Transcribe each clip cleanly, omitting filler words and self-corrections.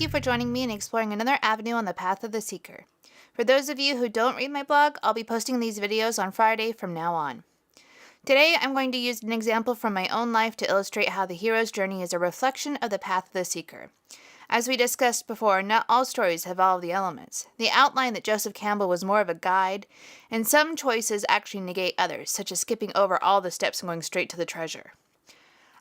you for joining me in exploring another avenue on the path of the seeker. For those of you who don't read my blog, I'll be posting these videos on Friday from now on. Today, I'm going to use an example from my own life to illustrate how the hero's journey is a reflection of the path of the seeker. As we discussed before, not all stories have all of the elements. They outline that Joseph Campbell was more of a guide, and some choices actually negate others, such as skipping over all the steps and going straight to the treasure.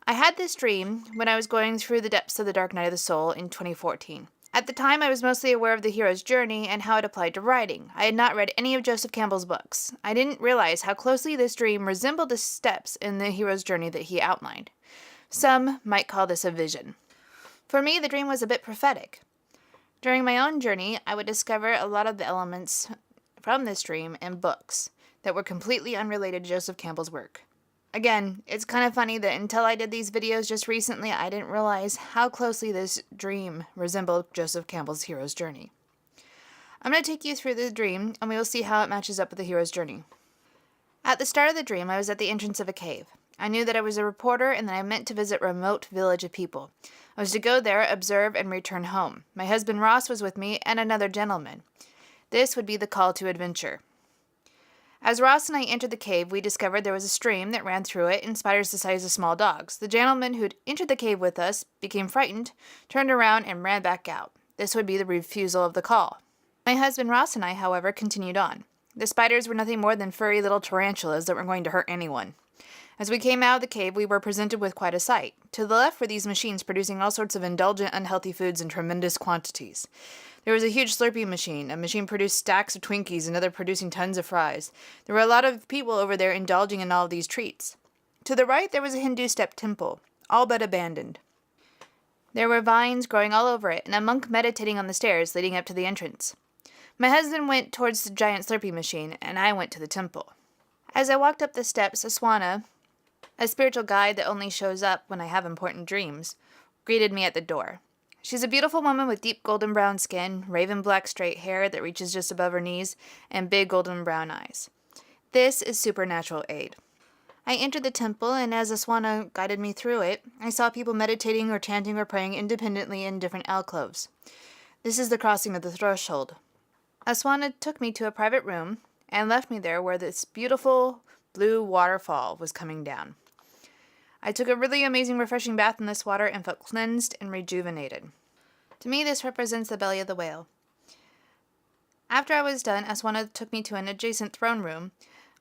I had this dream when I was going through the depths of the dark night of the soul in 2014. At the time, I was mostly aware of the hero's journey and how it applied to writing. I had not read any of Joseph Campbell's books. I didn't realize how closely this dream resembled the steps in the hero's journey that he outlined. Some might call this a vision. For me, the dream was a bit prophetic. During my own journey, I would discover a lot of the elements from this dream in books that were completely unrelated to Joseph Campbell's work. Again, it's kind of funny that until I did these videos just recently, I didn't realize how closely this dream resembled Joseph Campbell's hero's journey. I'm going to take you through the dream, and we will see how it matches up with the hero's journey. At the start of the dream, I was at the entrance of a cave. I knew that I was a reporter and that I meant to visit a remote village of people. I was to go there, observe, and return home. My husband Ross was with me, and another gentleman. This would be the call to adventure. As Ross and I entered the cave, we discovered there was a stream that ran through it and spiders the size of small dogs. The gentleman who'd entered the cave with us became frightened, turned around, and ran back out. This would be the refusal of the call. My husband Ross and I, however, continued on. The spiders were nothing more than furry little tarantulas that weren't going to hurt anyone. As we came out of the cave, we were presented with quite a sight. To the left were these machines producing all sorts of indulgent, unhealthy foods in tremendous quantities. There was a huge Slurpee machine. A machine produced stacks of Twinkies, another producing tons of fries. There were a lot of people over there indulging in all of these treats. To the right, there was a Hindu step temple, all but abandoned. There were vines growing all over it, and a monk meditating on the stairs leading up to the entrance. My husband went towards the giant Slurpee machine, and I went to the temple. As I walked up the steps, Aswana, a spiritual guide that only shows up when I have important dreams, greeted me at the door. She's a beautiful woman with deep golden brown skin, raven black straight hair that reaches just above her knees, and big golden brown eyes. This is supernatural aid. I entered the temple, and as Aswana guided me through it, I saw people meditating or chanting or praying independently in different alcoves. This is the crossing of the threshold. Aswana took me to a private room and left me there where this beautiful blue waterfall was coming down. I took a really amazing refreshing bath in this water and felt cleansed and rejuvenated. To me, this represents the belly of the whale. After I was done, Aswana took me to an adjacent throne room,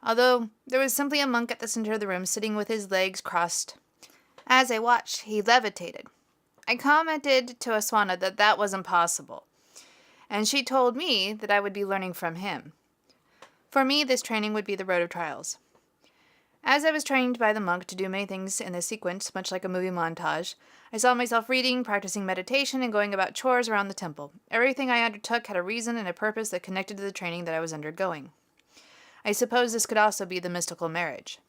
although there was simply a monk at the center of the room sitting with his legs crossed. As I watched, he levitated. I commented to Aswana that that wasn't possible, and she told me that I would be learning from him. For me, this training would be the road of trials. As I was trained by the monk to do many things in this sequence, much like a movie montage, I saw myself reading, practicing meditation, and going about chores around the temple. Everything I undertook had a reason and a purpose that connected to the training that I was undergoing. I suppose this could also be the mystical marriage.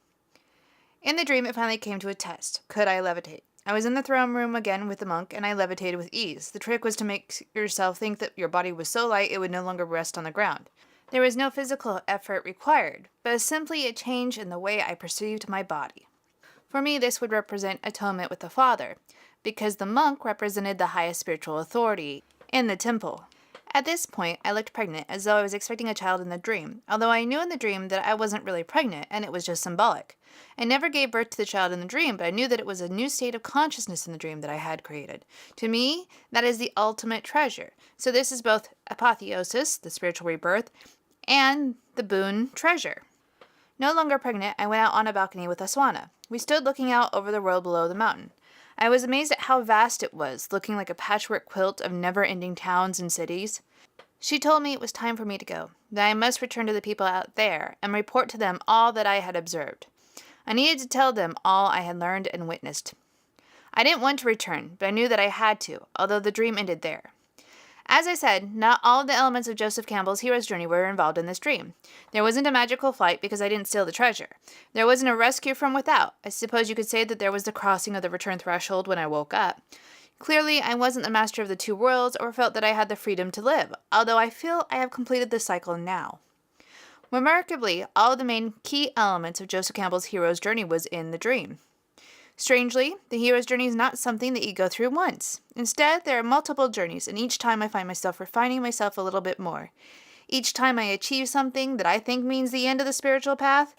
In the dream, it finally came to a test. Could I levitate? I was in the throne room again with the monk, and I levitated with ease. The trick was to make yourself think that your body was so light it would no longer rest on the ground. There was no physical effort required, but simply a change in the way I perceived my body. For me, this would represent atonement with the Father, because the monk represented the highest spiritual authority in the temple. At this point, I looked pregnant, as though I was expecting a child in the dream, although I knew in the dream that I wasn't really pregnant, and it was just symbolic. I never gave birth to the child in the dream, but I knew that it was a new state of consciousness in the dream that I had created. To me, that is the ultimate treasure. So this is both apotheosis, the spiritual rebirth, and the boon treasure. No longer pregnant, I went out on a balcony with Aswana. We stood looking out over the world below the mountain. I was amazed at how vast it was, looking like a patchwork quilt of never-ending towns and cities. She told me it was time for me to go, that I must return to the people out there and report to them all that I had observed. I needed to tell them all I had learned and witnessed. I didn't want to return, but I knew that I had to, although the dream ended there. As I said, not all of the elements of Joseph Campbell's hero's journey were involved in this dream. There wasn't a magical flight because I didn't steal the treasure. There wasn't a rescue from without. I suppose you could say that there was the crossing of the return threshold when I woke up. Clearly, I wasn't the master of the two worlds or felt that I had the freedom to live, although I feel I have completed the cycle now. Remarkably, all of the main key elements of Joseph Campbell's hero's journey was in the dream. Strangely, the hero's journey is not something that you go through once. Instead, there are multiple journeys, and each time I find myself refining myself a little bit more. Each time I achieve something that I think means the end of the spiritual path,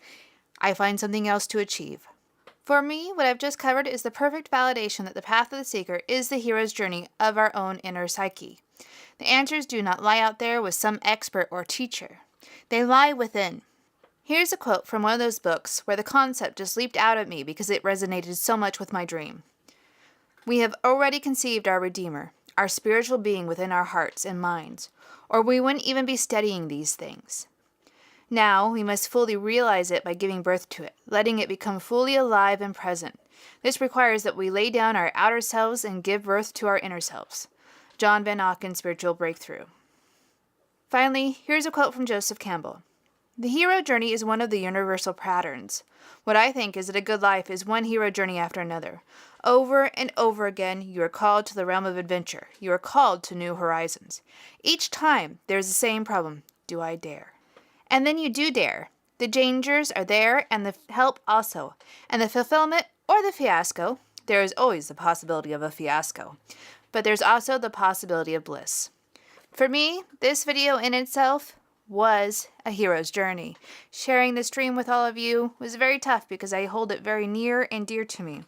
I find something else to achieve. For me, what I've just covered is the perfect validation that the path of the seeker is the hero's journey of our own inner psyche. The answers do not lie out there with some expert or teacher. They lie within. Here's a quote from one of those books where the concept just leaped out at me because it resonated so much with my dream. We have already conceived our Redeemer, our spiritual being within our hearts and minds, or we wouldn't even be studying these things. Now, we must fully realize it by giving birth to it, letting it become fully alive and present. This requires that we lay down our outer selves and give birth to our inner selves. John Van Auken, Spiritual Breakthrough. Finally, here's a quote from Joseph Campbell. The hero journey is one of the universal patterns. What I think is that a good life is one hero journey after another. Over and over again, you are called to the realm of adventure. You are called to new horizons. Each time, there's the same problem. Do I dare? And then you do dare. The dangers are there and the help also. And the fulfillment or the fiasco, there is always the possibility of a fiasco. But there's also the possibility of bliss. For me, this video in itself was a hero's journey. Sharing this dream with all of you was very tough because I hold it very near and dear to me.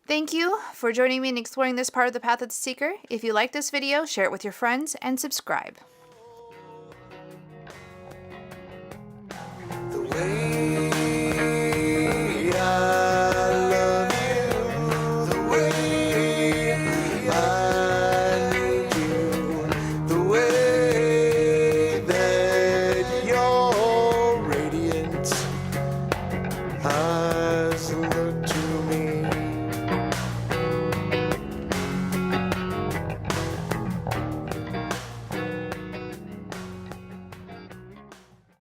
Thank you for joining me in exploring this part of the path of the seeker. If you like this video, share it with your friends and subscribe.